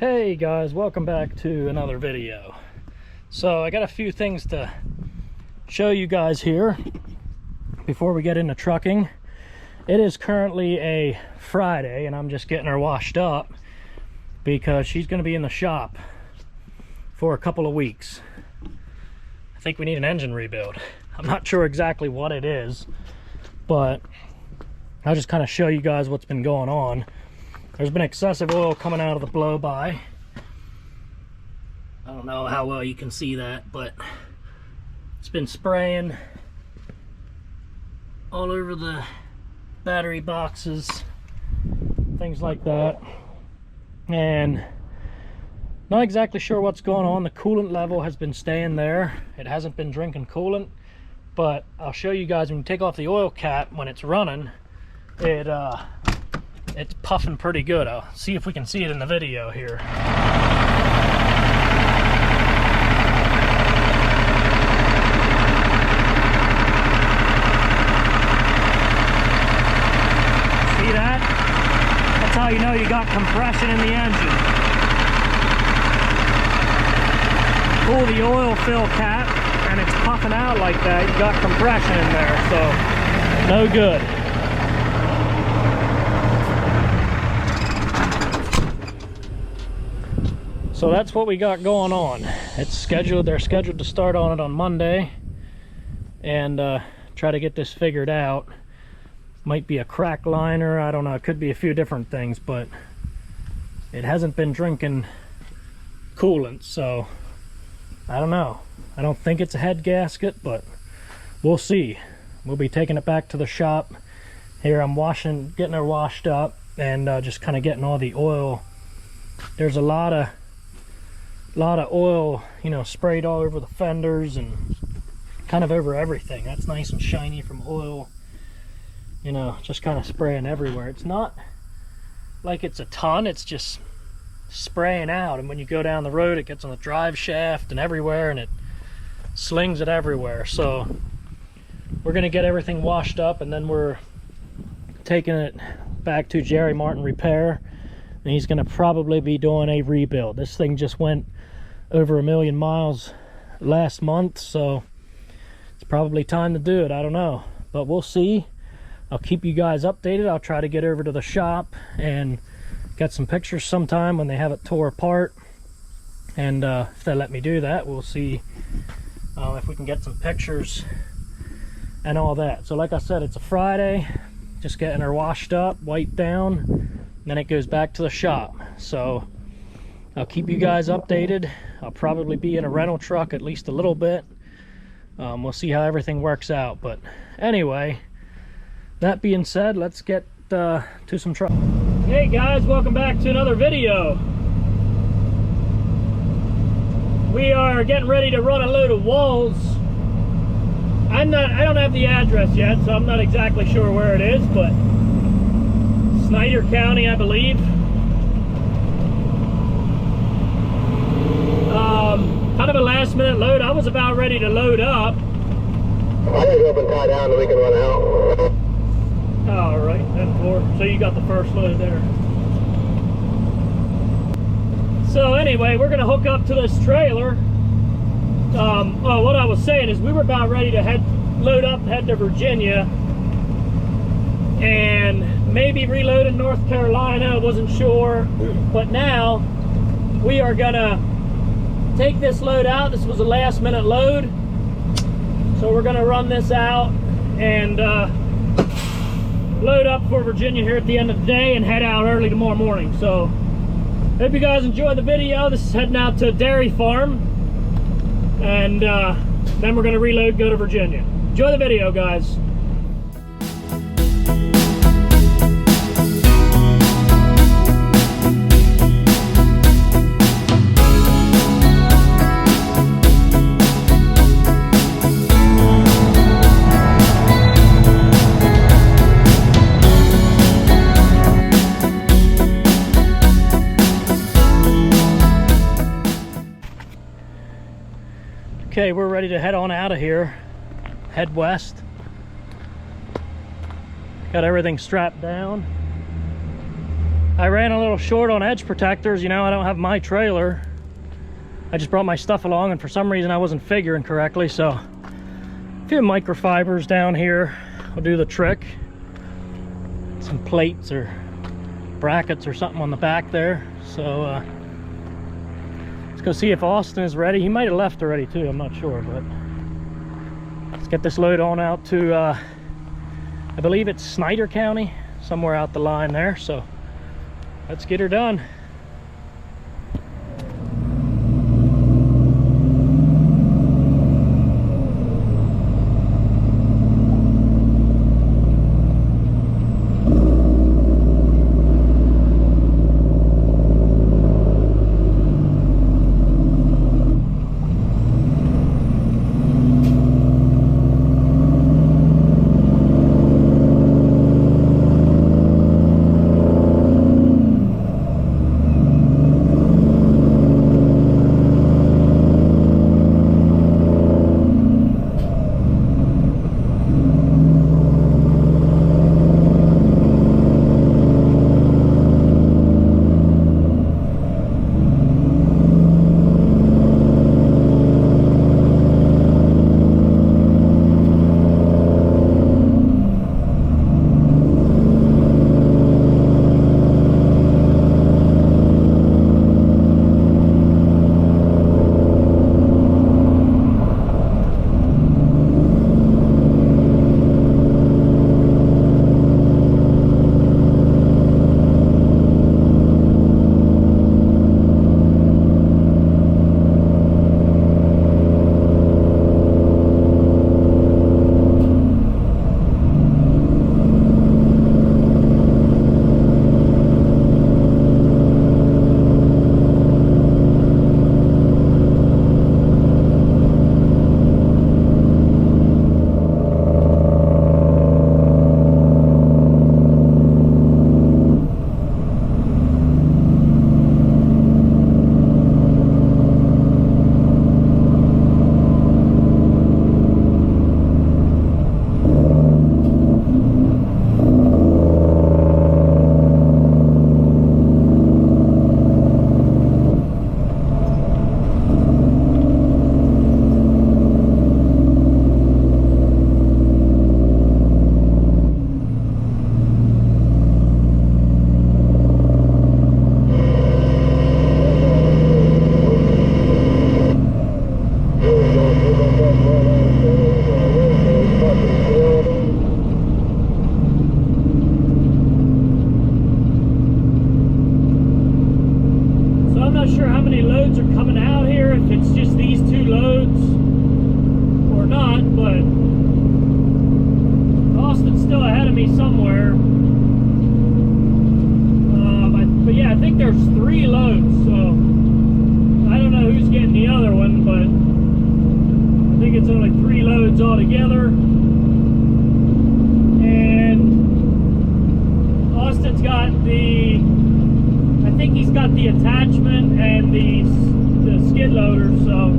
Hey guys, welcome back to another video. So I got a few things to show you guys here before we get into trucking. It is currently a Friday and I'm just getting her washed up because she's going to be in the shop for a couple of weeks. I think we need an engine rebuild. I'm not sure exactly what it is, but I'll just kind of show you guys what's been going on. There's been excessive oil coming out of the blow-by. I don't know how well you can see that, but it's been spraying all over the battery boxes, things like that. And not exactly sure what's going on. The coolant level has been staying there. It hasn't been drinking coolant, but I'll show you guys when you take off the oil cap when it's running, it's puffing pretty good. I'll see if we can see it in the video here. See that? That's how you know you got compression in the engine. Pull the oil fill cap and it's puffing out like that. You got compression in there, so no good. So that's what we got going on. It's scheduled, they're scheduled to start on it on Monday and try to get this figured out. Might be a crack liner, I don't know, it could be a few different things, but it hasn't been drinking coolant, so I don't know. I don't think it's a head gasket, but we'll see. We'll be taking it back to the shop. Here I'm getting her washed up and just kind of getting all the oil. There's a lot of oil, you know, sprayed all over the fenders and kind of over everything. That's nice and shiny from oil, you know, just kind of spraying everywhere. It's not like it's a ton, it's just spraying out, and when you go down the road it gets on the drive shaft and everywhere, and it slings it everywhere. So we're gonna get everything washed up and then we're taking it back to Jerry Martin Repair, and he's gonna probably be doing a rebuild. This thing just went over 1 million miles last month, so it's probably time to do it. I don't know, but we'll see. I'll keep you guys updated. I'll try to get over to the shop and get some pictures sometime when they have it tore apart, and if they let me do that, we'll see if we can get some pictures and all that. So like I said, it's a Friday, just getting her washed up, wiped down, and then it goes back to the shop. So I'll keep you guys updated. I'll probably be in a rental truck at least a little bit. We'll see how everything works out. But anyway, that being said, let's get to some truck. Hey guys, welcome back to another video. We are getting ready to run a load of walls. I don't have the address yet, so I'm not exactly sure where it is, but Snyder County, I believe. Kind of a last minute load. I was about ready to load up. I just up and tie down so we can run out. All right, 10-4. So you got the first load there. So anyway, we're gonna hook up to this trailer. What I was saying is we were about ready to load up, head to Virginia, and maybe reload in North Carolina. I wasn't sure, but now we are gonna take this load out. This was a last minute load, so we're gonna run this out and load up for Virginia here at the end of the day and head out early tomorrow morning. So hope you guys enjoy the video. This is heading out to a dairy farm, and then we're gonna reload, go to Virginia. Enjoy the video, guys. Okay, we're ready to head on out of here, head west. Got everything strapped down. I ran a little short on edge protectors. You know, I don't have my trailer. I just brought my stuff along, and for some reason I wasn't figuring correctly, so a few microfibers down here will do the trick. Some plates or brackets or something on the back there. So let's go see if Austin is ready. He might have left already too, I'm not sure, but let's get this load on out to I believe it's Snyder County, somewhere out the line there. So let's get her done. Altogether, and Austin's got the, I think he's got the attachment and the skid loader, so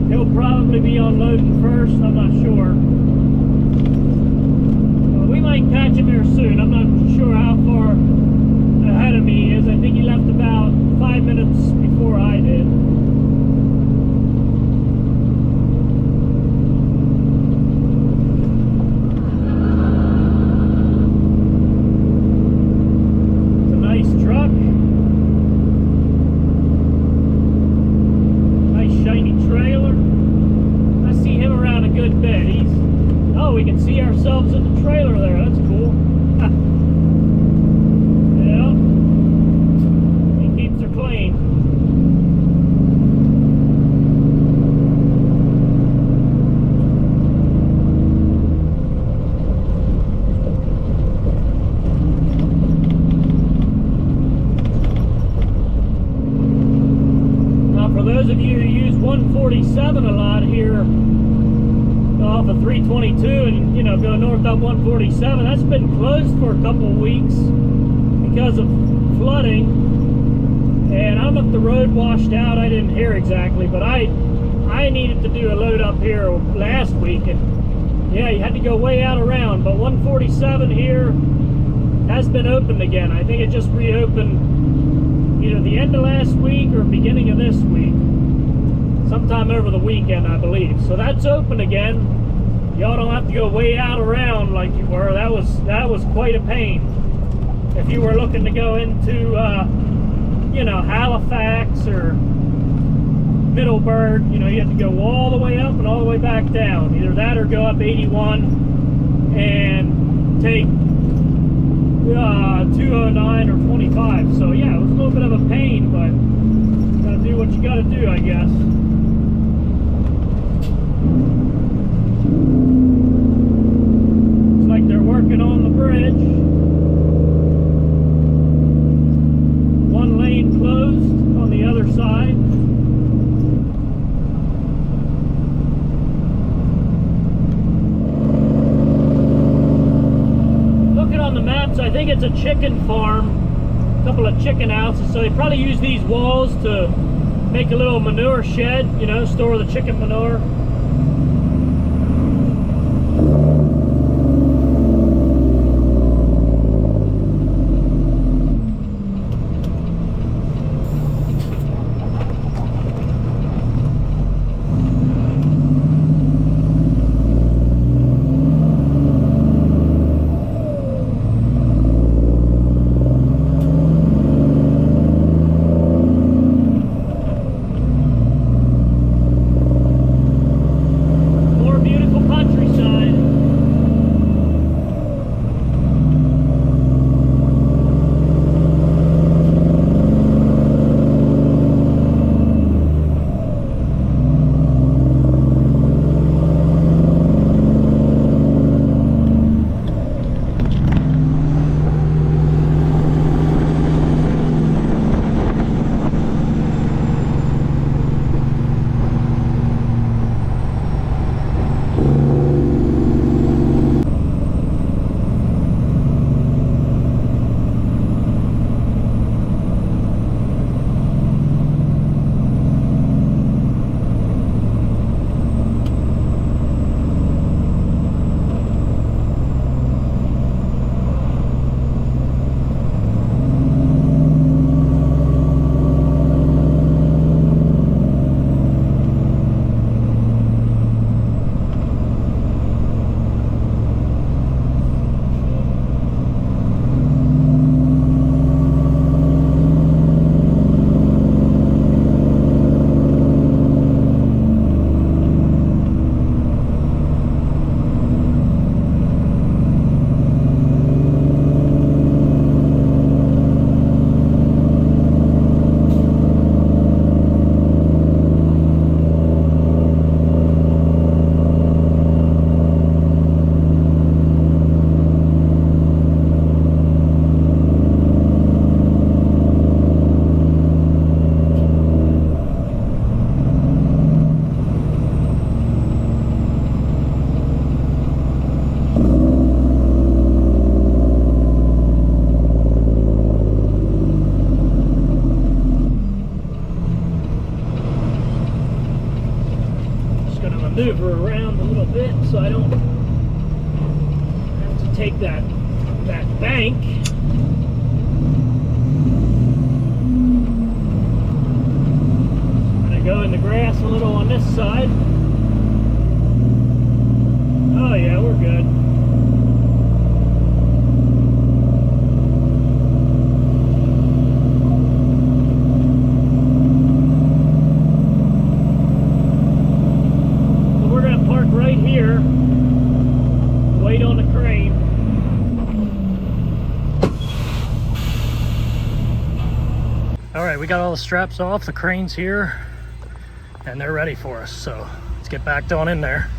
he'll probably be unloading first. I'm not sure. We might catch him here soon. I'm not sure how far ahead of me he is. I think he left about 5 minutes before I did. Those of you who use 147 a lot here off of 322 and, you know, go north up 147, that's been closed for a couple of weeks because of flooding. And I don't know if the road washed out, I didn't hear exactly, but I needed to do a load up here last week, and yeah, you had to go way out around. But 147 here has been opened again. I think it just reopened either the end of last week or beginning of this week. Sometime over the weekend, I believe. So that's open again. Y'all don't have to go way out around like you were. That was quite a pain. If you were looking to go into, you know, Halifax or Middleburg, you know, you have to go all the way up and all the way back down. Either that or go up 81 and take 209 or 25. So yeah, it was a little bit of a pain, but you gotta do what you gotta do, I guess. Looks like they're working on the bridge. One lane closed on the other side. On the maps, I think it's a chicken farm, a couple of chicken houses, so they probably use these walls to make a little manure shed, you know, store the chicken manure. Maneuver around a little bit so I don't have to take that bank. I'm gonna go in the grass a little on this side. Oh yeah, we're good. Right here, wait on the crane. All right, we got all the straps off, the crane's here, and they're ready for us. So let's get backed on in there.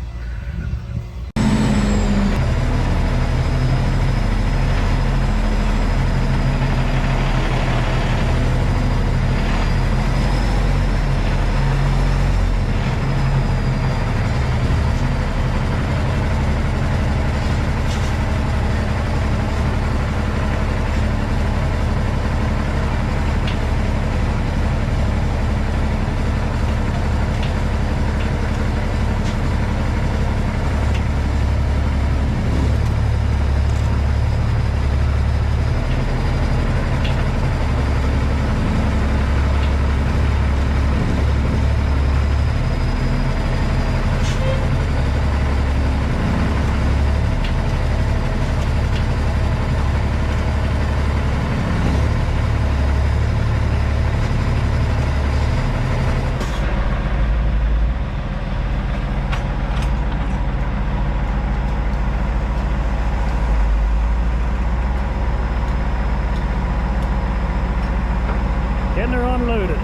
Getting her unloaded.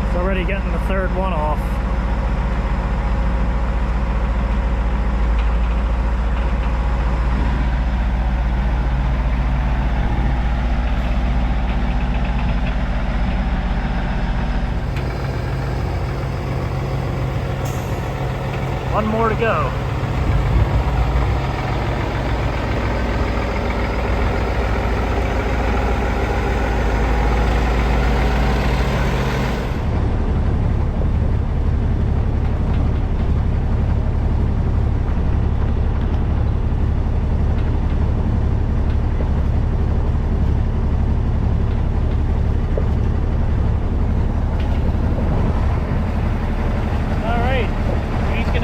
It's already getting the third one off. One more to go.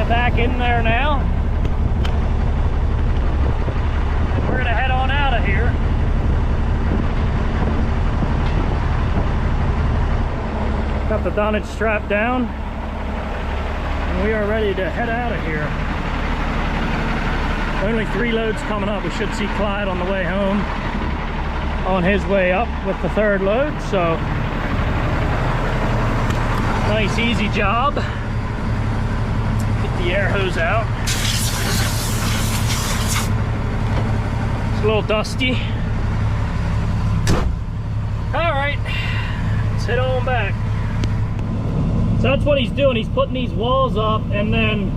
Back in there now, and we're gonna head on out of here. Got the dunnage strapped down, and we are ready to head out of here. Only 3 loads coming up. We should see Clyde on the way home, on his way up with the 3rd load. So nice easy job. The air hose out. It's a little dusty. All right, let's head on back. So that's what he's doing. He's putting these walls up, and then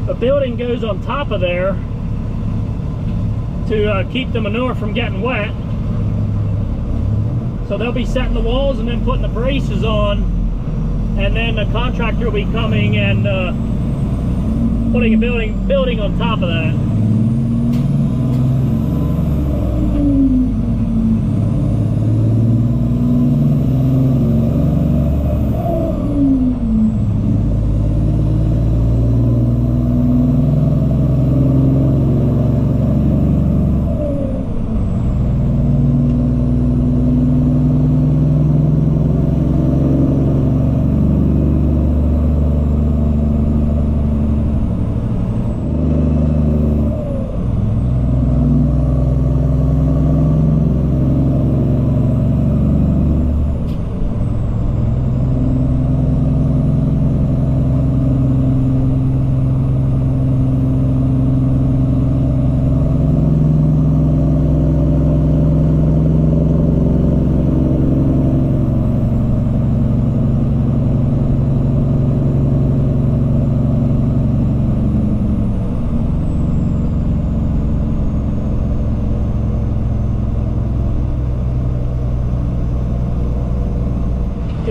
a building goes on top of there to keep the manure from getting wet. So they'll be setting the walls and then putting the braces on, and then the contractor will be coming and putting a building on top of that.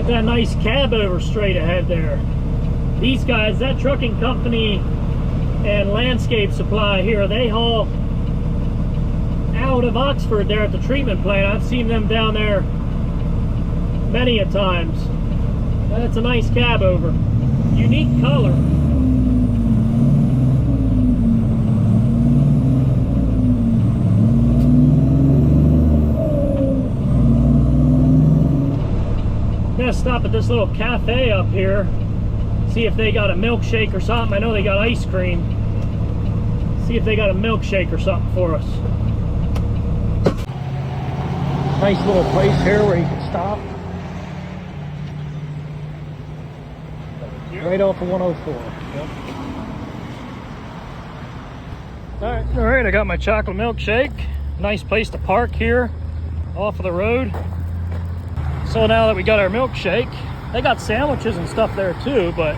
That nice cab over straight ahead there. These guys, that trucking company and landscape supply here, they haul out of Oxford there at the treatment plant. I've seen them down there many a times. That's a nice cab over. Unique color. Gonna stop at this little cafe up here, see if they got a milkshake or something. I know they got ice cream. See if they got a milkshake or something for us. Nice little place here where you can stop. Right off of 104. Yep. All right, I got my chocolate milkshake. Nice place to park here off of the road. So now that we got our milkshake, they got sandwiches and stuff there too, but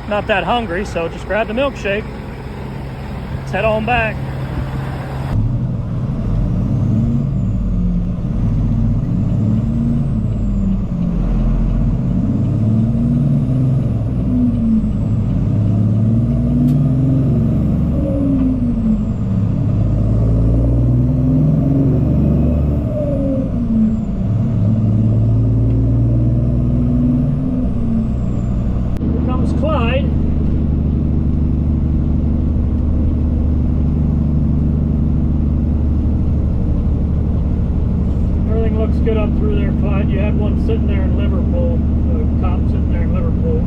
not that hungry, so just grab the milkshake. Let's head on back. Good up through there, Clyde. You had one sitting there in Liverpool, a cop sitting there in Liverpool.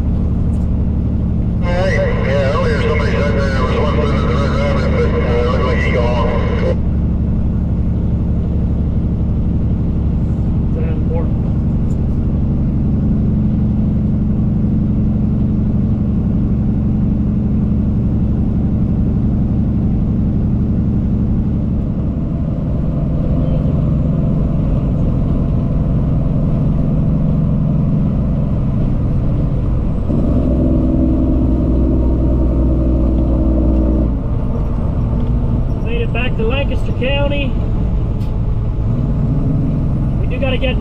Yeah, earlier somebody said there was one sitting there, but it looked like he gone. Is that important?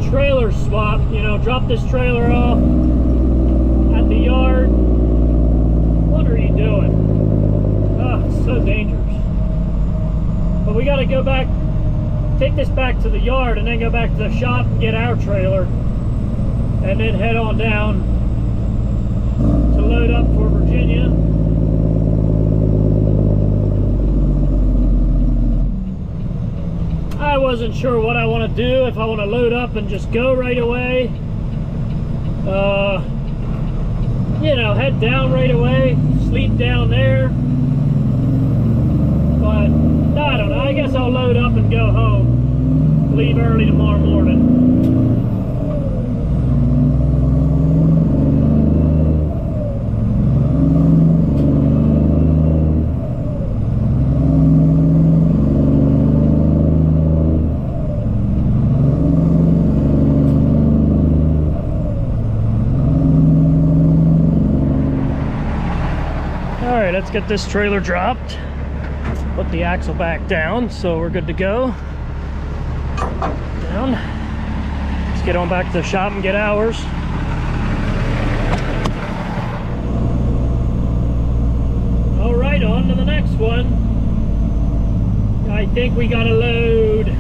trailer swap, you know, drop this trailer off at the yard. What are you doing? Oh, it's so dangerous. But we got to go back, take this back to the yard and then go back to the shop and get our trailer and then head on down to load up for Virginia. I wasn't sure what I want to do, if I want to load up and just go right away, you know, head down right away, sleep down there, but I don't know, I guess I'll load up and go home, leave early tomorrow morning. Alright, let's get this trailer dropped, put the axle back down, so we're good to go. Down. Let's get on back to the shop and get ours. Alright, on to the next one. I think we gotta load,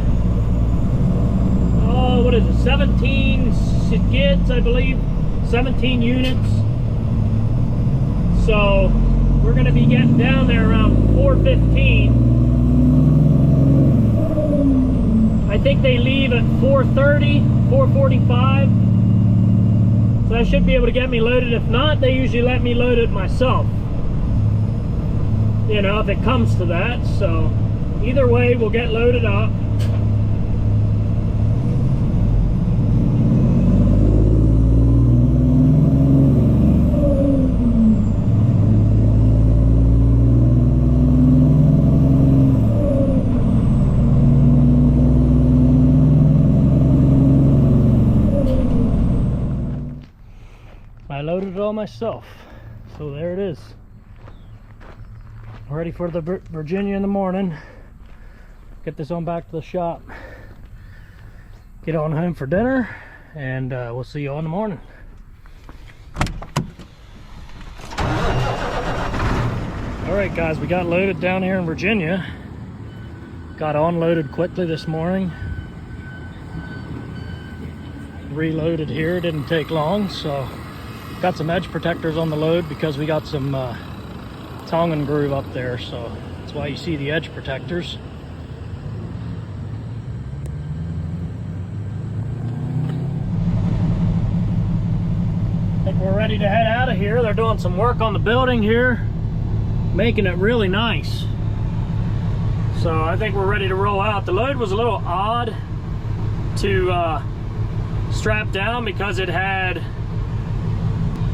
oh, what is it, 17 skids, I believe, 17 units. So we're going to be getting down there around 4:15. I think they leave at 4:30, 4:45. So I should be able to get me loaded. If not, they usually let me load it myself, you know, if it comes to that. So either way, we'll get loaded up. I loaded it all myself, so there it is. Ready for the Virginia in the morning. Get this on back to the shop, get on home for dinner, and we'll see you all in the morning. Alright guys, we got loaded down here in Virginia. Got unloaded quickly this morning. Reloaded here, didn't take long, so got some edge protectors on the load because we got some tongue and groove up there, so that's why you see the edge protectors. I think we're ready to head out of here. They're doing some work on the building here, making it really nice. So I think we're ready to roll out. The load was a little odd to strap down because it had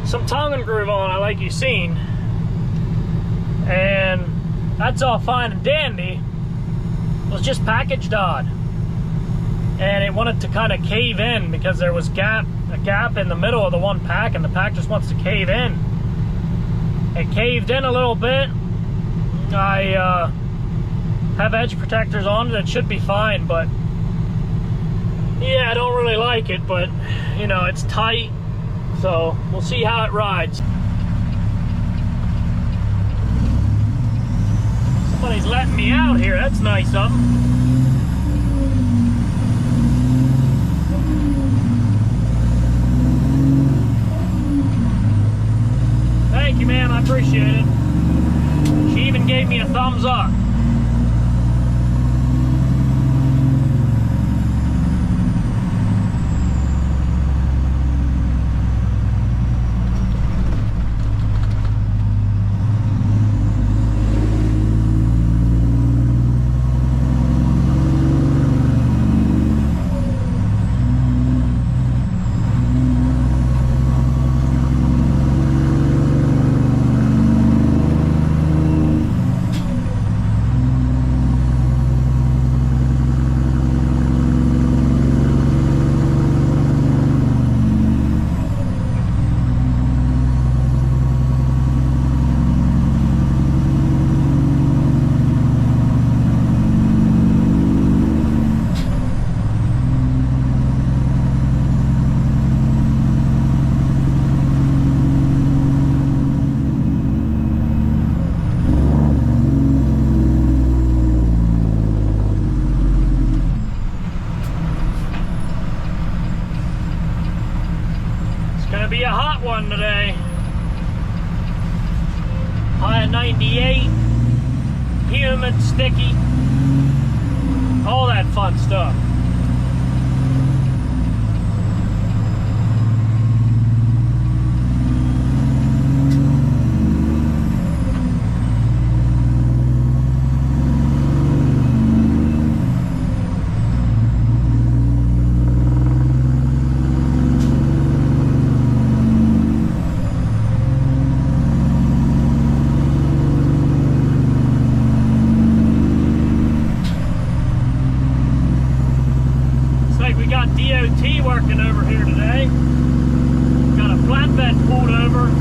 some tongue and groove on it, like you've seen, and that's all fine and dandy. It was just packaged odd, and it wanted to kind of cave in because there was a gap in the middle of the one pack, and the pack just wants to cave in. It caved in a little bit. I have edge protectors on it. It should be fine, but yeah, I don't really like it, but you know, it's tight. So we'll see how it rides. Somebody's letting me out here. That's nice of them. Thank you, ma'am. I appreciate it. She even gave me a thumbs up. be a hot one today. High of 98, humid, sticky, all that fun stuff. DOT working over here today. Got a flatbed pulled over.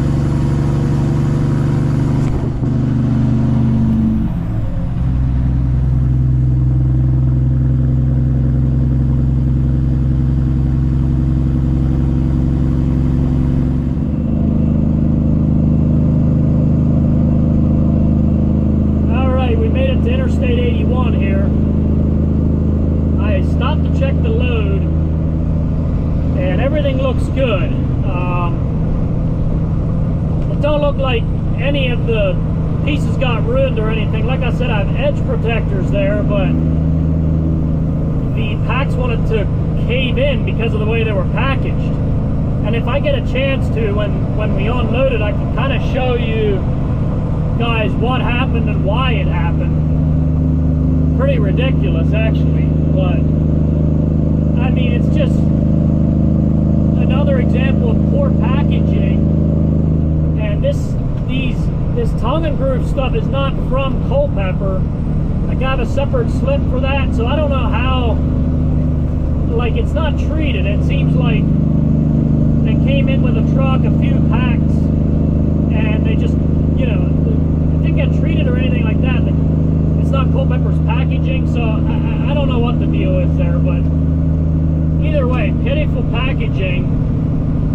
Alright, we made it to Interstate 81 here. I stopped to check the load, and everything looks good. It don't look like any of the pieces got ruined or anything. Like I said, I have edge protectors there, but the packs wanted to cave in because of the way they were packaged. And if I get a chance to, when we unload it, I can kind of show you guys what happened and why it happened. Pretty ridiculous, actually, but I mean, it's just another example of poor packaging. And this tongue and groove stuff is not from Culpeper. I got a separate slip for that, so I don't know how, like, it's not treated. It seems like they came in with a truck, a few packs, and they just, you know, it didn't get treated or anything like that. It's not Culpeper's packaging, so I don't know what the deal is there, but either way, pitiful packaging,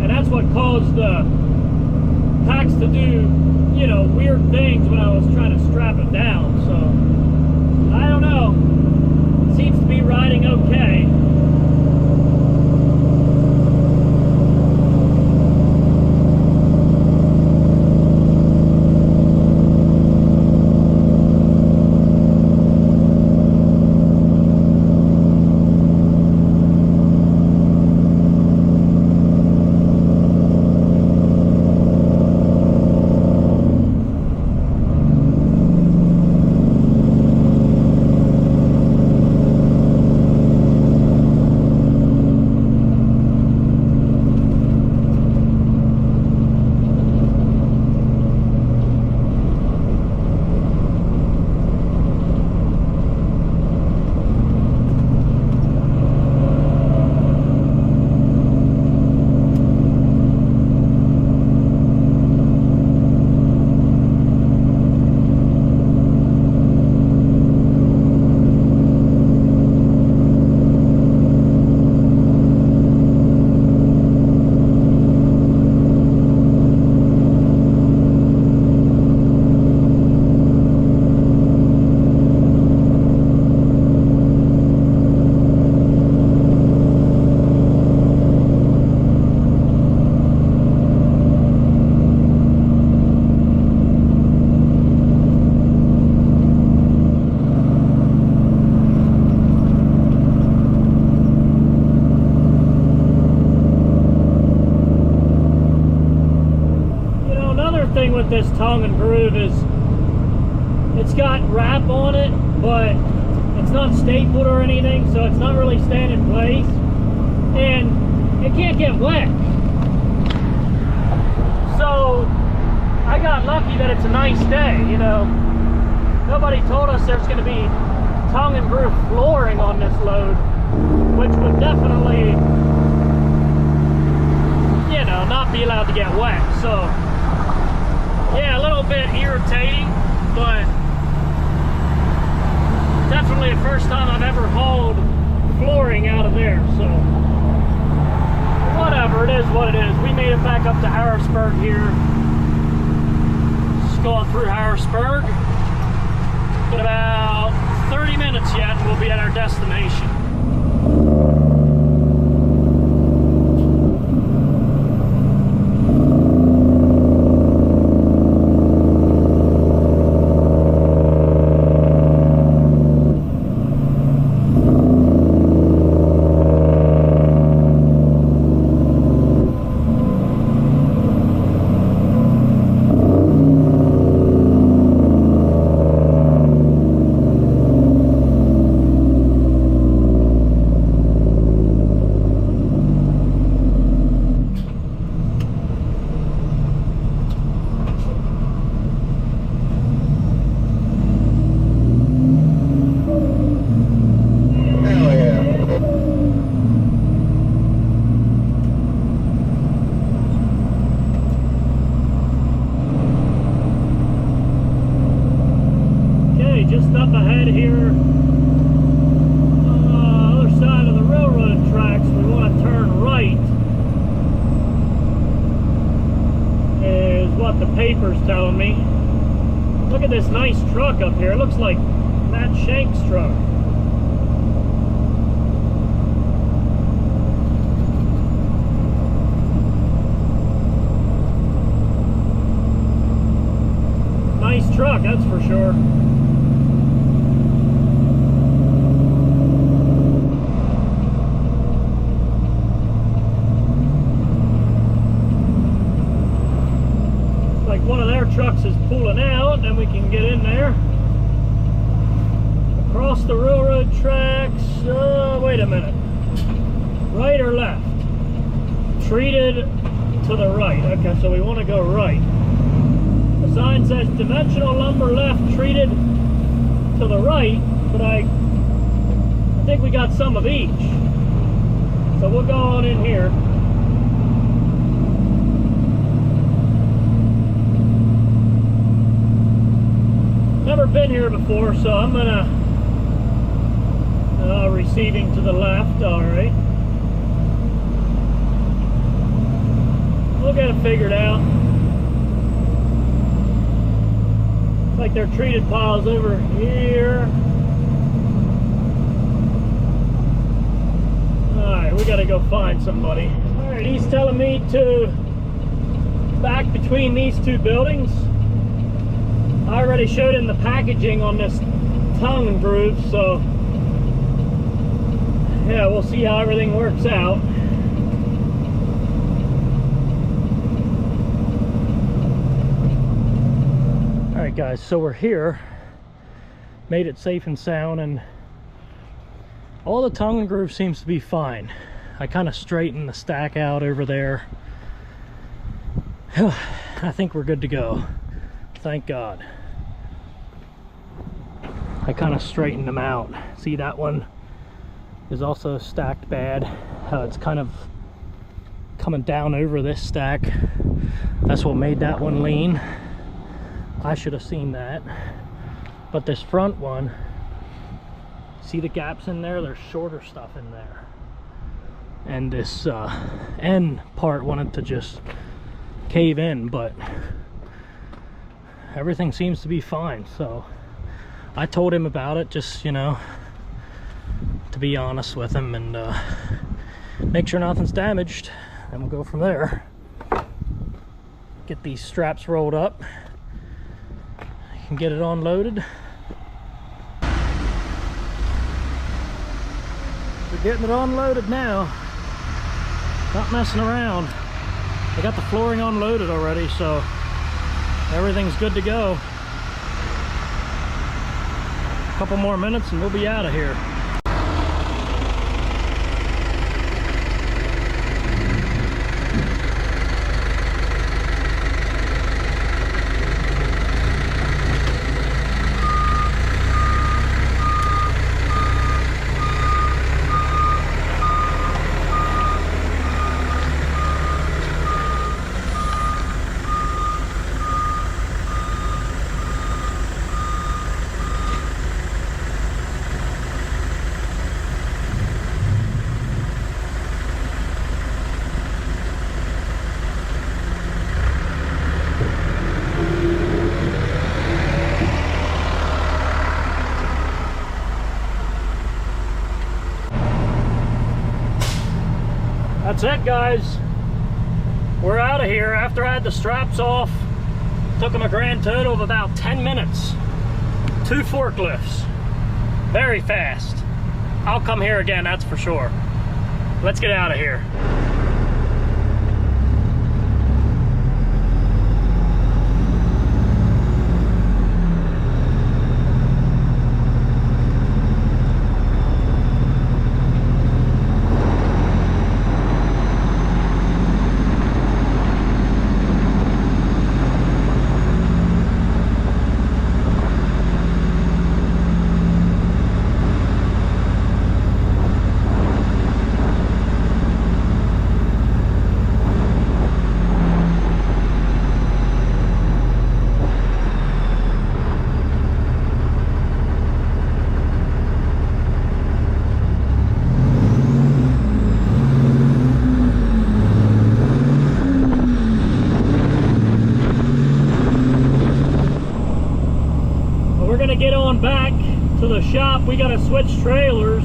and that's what caused the packs to do, you know, weird things when I was trying to strap it down. So I don't know. It seems to be riding okay. With this tongue and groove is it's got wrap on it, but it's not stapled or anything, so it's not really staying in place, and it can't get wet. So I got lucky that it's a nice day. You know, nobody told us there's going to be tongue and groove flooring on this load, which would definitely, you know, not be allowed to get wet. So yeah, a little bit irritating, but definitely the first time I've ever hauled flooring out of there. So whatever, it is what it is. We made it back up to Harrisburg here. Just going through Harrisburg. Got about 30 minutes yet and we'll be at our destination. paper's telling me. Look at this nice truck up here. It looks like Matt Shank's truck. Nice truck, that's for sure. Like one of their trucks is pulling out, and we can get in there. Across the railroad tracks. Wait a minute. Right or left? Treated to the right. Okay, so we want to go right. The sign says dimensional lumber left, treated to the right, but I think we got some of each. So we'll go on in here. Never been here before, so I'm gonna receiving to the left. All right, we'll get it figured out. Looks like they're treated piles over here. All right, we gotta go find somebody. All right, he's telling me to back between these two buildings. I already showed him the packaging on this tongue and groove, so yeah, we'll see how everything works out. Alright guys, so we're here, made it safe and sound, and all the tongue and groove seems to be fine. I kind of straightened the stack out over there. I think we're good to go. Thank God. I kind of straightened them out. See, that one is also stacked bad. It's kind of coming down over this stack. That's what made that one lean. I should have seen that. But this front one, see the gaps in there? There's shorter stuff in there. And this end part wanted to just cave in, but everything seems to be fine. So I told him about it, just, you know, to be honest with him and make sure nothing's damaged, and we'll go from there. Get these straps rolled up, can get it unloaded. We're getting it unloaded now, not messing around. I got the flooring unloaded already, so everything's good to go. A couple more minutes and we'll be out of here. That's it, guys. We're out of here. After I had the straps off, took them a grand total of about 10 minutes. 2 forklifts. Very fast. I'll come here again, that's for sure. Let's get out of here. the shop. We got to switch trailers,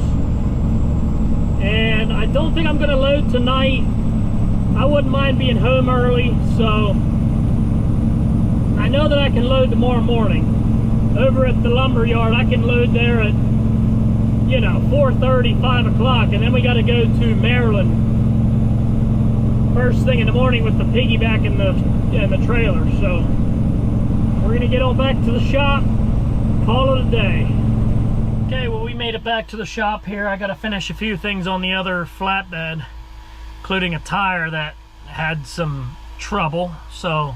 and I don't think I'm going to load tonight. I wouldn't mind being home early, so I know that I can load tomorrow morning. Over at the lumber yard, I can load there at, you know, 4:30, 5 o'clock, and then we got to go to Maryland first thing in the morning with the piggyback and the trailer. So we're gonna get on back to the shop, call it a day. Okay, well, we made it back to the shop here. I gotta finish a few things on the other flatbed, including a tire that had some trouble. So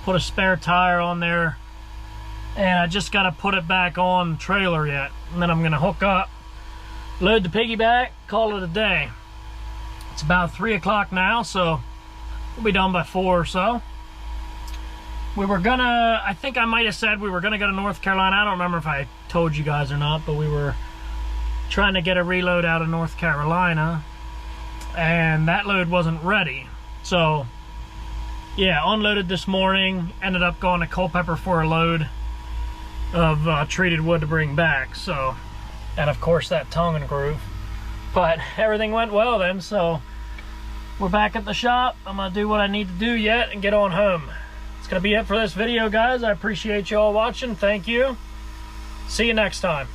put a spare tire on there, and I just gotta put it back on the trailer yet. And then I'm gonna hook up, load the piggyback, call it a day. It's about 3 o'clock now, so we'll be done by 4 or so. We were gonna, I think I might have said we were gonna go to North Carolina. I don't remember if I told you guys or not, but we were trying to get a reload out of North Carolina, and that load wasn't ready. So yeah, unloaded this morning, ended up going to Culpeper for a load of treated wood to bring back. So, and of course that tongue and groove. But everything went well then, so we're back at the shop. I'm gonna do what I need to do yet and get on home. It's gonna be it for this video, guys. I appreciate you all watching. Thank you. See you next time.